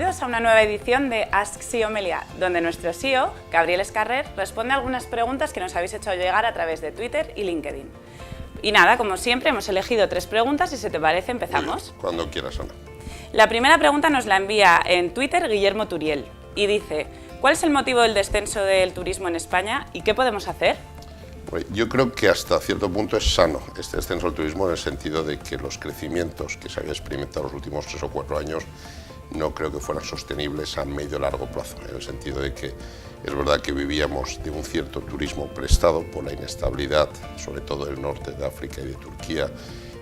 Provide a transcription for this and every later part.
bienvenidos a una nueva edición de Ask CEO Meliá, donde nuestro CEO, Gabriel Escarrer, responde a algunas preguntas que nos habéis hecho llegar a través de Twitter y LinkedIn. Y nada, como siempre, hemos elegido 3 preguntas y si te parece empezamos. Cuando quieras, Ana. La primera pregunta nos la envía en Twitter Guillermo Turiel y dice: ¿cuál es el motivo del descenso del turismo en España y qué podemos hacer? Pues yo creo que hasta cierto punto es sano este descenso del turismo en el sentido de que los crecimientos que se había experimentado los últimos 3 o 4 años no creo que fueran sostenibles a medio o largo plazo, en el sentido de que es verdad que vivíamos de un cierto turismo prestado por la inestabilidad, sobre todo del norte de África y de Turquía,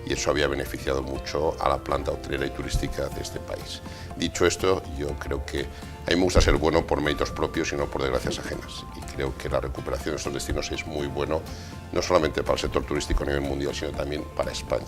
y eso había beneficiado mucho a la planta hotelera y turística de este país. Dicho esto, yo creo que a mí me gusta ser bueno por méritos propios y no por desgracias ajenas, y creo que la recuperación de estos destinos es muy bueno, no solamente para el sector turístico a nivel mundial, sino también para España,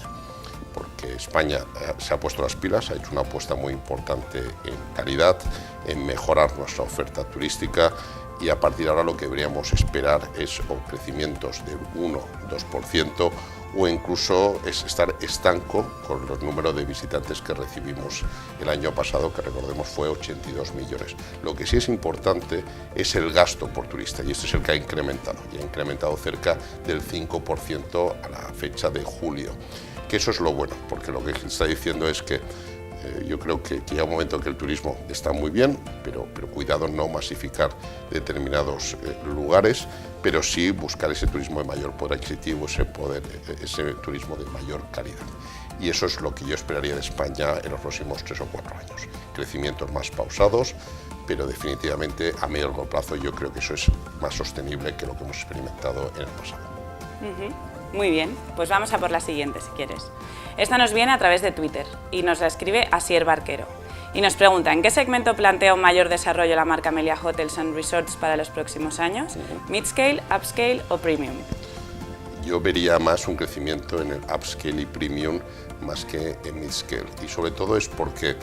porque España se ha puesto las pilas, ha hecho una apuesta muy importante en calidad, en mejorar nuestra oferta turística, y a partir de ahora lo que deberíamos esperar es o crecimientos del 1-2%, o incluso es estar estanco con los números de visitantes que recibimos el año pasado, que recordemos fue 82 millones. Lo que sí es importante es el gasto por turista, y este es el que ha incrementado, y ha incrementado cerca del 5% a la fecha de julio, que eso es lo bueno, porque lo que está diciendo es que yo creo que llega un momento en que el turismo está muy bien, pero cuidado no masificar determinados lugares, pero sí buscar ese turismo de mayor poder adquisitivo, ese turismo de mayor calidad. Y eso es lo que yo esperaría de España en los próximos 3 o 4 años. Crecimientos más pausados, pero definitivamente a medio y largo plazo yo creo que eso es más sostenible que lo que hemos experimentado en el pasado. Muy bien, pues vamos a por la siguiente si quieres. Esta nos viene a través de Twitter y nos la escribe Asier Barquero y nos pregunta: ¿en qué segmento plantea un mayor desarrollo la marca Meliá Hotels and Resorts para los próximos años? ¿Mid-scale, upscale o premium? Yo vería más un crecimiento en el upscale y premium más que en mid-scale, y sobre todo es porque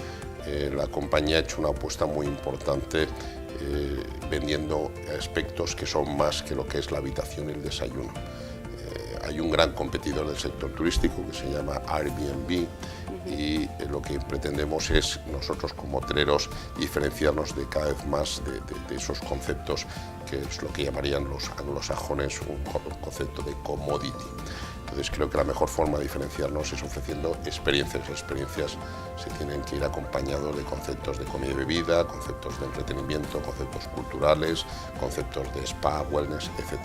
la compañía ha hecho una apuesta muy importante vendiendo aspectos que son más que lo que es la habitación y el desayuno. Hay un gran competidor del sector turístico que se llama Airbnb, y lo que pretendemos es nosotros como hoteleros diferenciarnos de cada vez más de esos conceptos, que es lo que llamarían los anglosajones un concepto de commodity. Entonces creo que la mejor forma de diferenciarnos es ofreciendo experiencias. Las experiencias se tienen que ir acompañados de conceptos de comida y bebida, conceptos de entretenimiento, conceptos culturales, conceptos de spa, wellness, etc.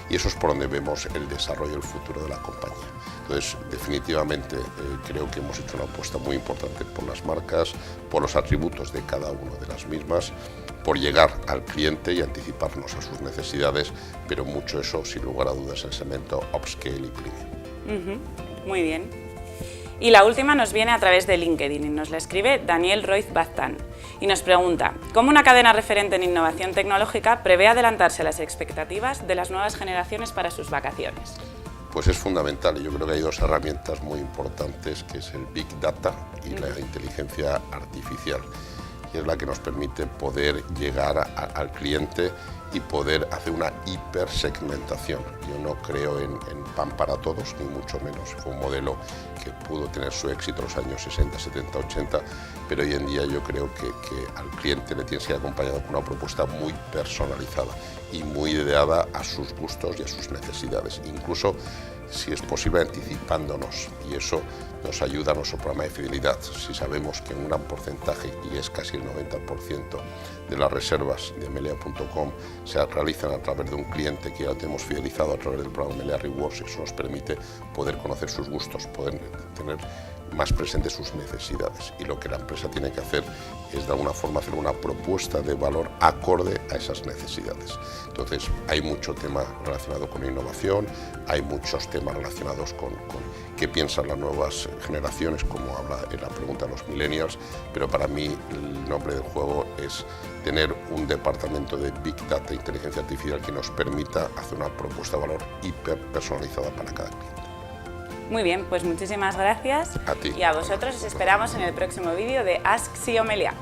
Y eso es por donde vemos el desarrollo y el futuro de la compañía. Entonces, definitivamente creo que hemos hecho una apuesta muy importante por las marcas, por los atributos de cada una de las mismas, por llegar al cliente y anticiparnos a sus necesidades, pero mucho eso, sin lugar a dudas, en el segmento upscale y premium. Muy bien. Y la última nos viene a través de LinkedIn y nos la escribe Daniel Roiz Baztán y nos pregunta: ¿cómo una cadena referente en innovación tecnológica prevé adelantarse a las expectativas de las nuevas generaciones para sus vacaciones? Pues es fundamental, y yo creo que hay 2 herramientas muy importantes, que es el Big Data y la inteligencia artificial, y es la que nos permite poder llegar al cliente y poder hacer una hipersegmentación. Yo no creo en pan para todos, ni mucho menos. Fue un modelo que pudo tener su éxito en los años 60, 70, 80, pero hoy en día yo creo que al cliente le tiene que ser acompañado con una propuesta muy personalizada y muy ideada a sus gustos y a sus necesidades, incluso si es posible anticipándonos, y eso nos ayuda a nuestro programa de fidelidad. Si sabemos que un gran porcentaje, y es casi el 90% de las reservas de Meliá.com se realizan a través de un cliente que ya lo tenemos fidelizado a través del programa Meliá Rewards, eso nos permite poder conocer sus gustos, poder tener más presentes sus necesidades, y lo que la empresa tiene que hacer es de alguna forma hacer una propuesta de valor acorde a esas necesidades. Entonces hay mucho tema relacionado con innovación, hay muchos temas relacionados con qué piensan las nuevas generaciones, como habla en la pregunta de los millennials, pero para mí el nombre del juego es tener un departamento de Big Data e Inteligencia Artificial que nos permita hacer una propuesta de valor hiper personalizada para cada cliente. Muy bien, pues muchísimas gracias. A ti. Y a vosotros os esperamos en el próximo vídeo de Ask CEO Meliá.